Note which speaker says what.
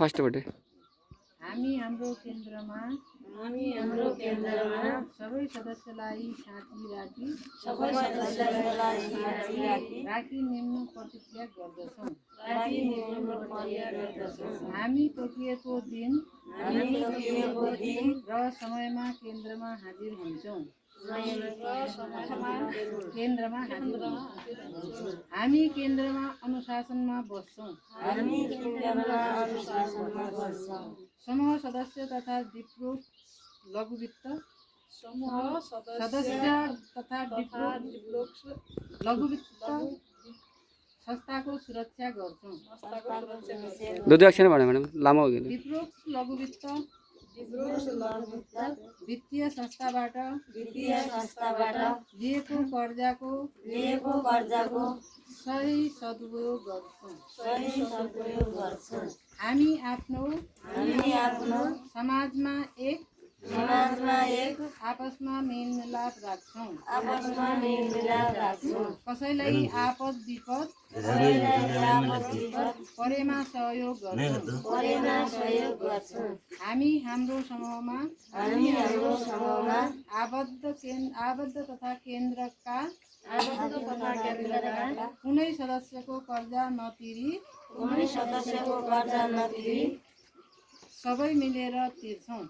Speaker 1: फर्स्टपट्टि
Speaker 2: हामी हाम्रो केन्द्रमा सबै सदस्यलाई साथी राखी निम्न प्रतिज्ञा गर्दछौँ। हामी तोकिएको दिन र समयमा केन्द्रमा हाजिर हुन्छौँ। हामी केन्द्रमा अनुशासनमा बस्छौँ। समूह सदस्य तथा डिप्रो लघुवित्त संस्थाको सुरक्षा गर्छौँ।
Speaker 1: दुई अक्षर भन्यो मैडम लामो हो गयो।
Speaker 2: डिप्रोक्स लघुवित्त वित्तीय संस्थाबाट लिएको कर्जाको सही सदुपयोग गर्छौँ। हामी आफ्नो समाजमा एक आपसमा मेलमिलाप राख्छौँ। कसैलाई आपद विपद परेमा सहयोग गर्छौँ। हामी हाम्रो समूहमा आबद्ध तथा केन्द्रका कुनै सदस्यको कर्जा नतिरी सबै मिलेर तिर्छौँ।